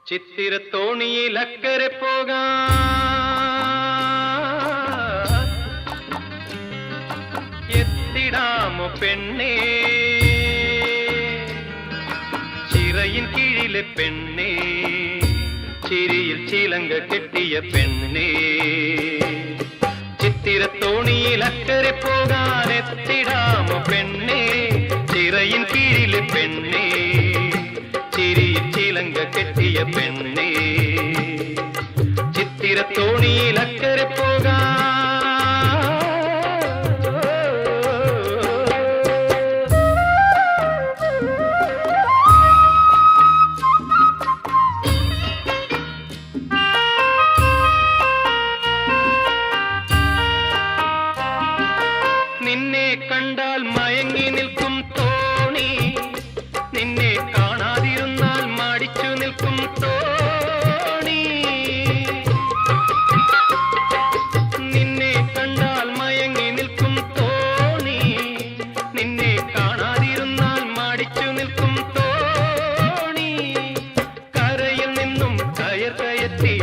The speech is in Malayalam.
ചിത്തിരത്തോണിയിൽ അക്കരെ പോകാൻ എത്തിടാമോ പെണ്ണേ, ചിറയിൻ കീഴിലെ പെണ്ണേ, ചിരിയിൽ ചിലങ്ക കെട്ടിയ പെണ്ണേ. ചിത്തിരത്തോണിയിൽ അക്കരെ പോകാൻ എത്തിടാമോ പെണ്ണേ, ചിറയിൻ കീഴിലെ പെണ്ണേ, ചിരിയിൽ ചിലങ്ക കെട്ടിയ പെണ്ണേ. ചിത്തിരത്തോണിയിൽ അക്കരെ പോകാൻ നിന്നെ കണ്ടാൽ മയങ്ങി നിൽക്കും തോണി, നിന്നെ കാണാതിരുന്നാൽ മടിച്ചു നിൽക്കും തോണി. നിന്നെ കണ്ടാൽ മയങ്ങി നിൽക്കും തോണി, നിന്നെ കാണാതിരുന്നാൽ മടിച്ചു നിൽക്കും തോണി. കരയിൽ നിന്നും കയർ കയറ്റി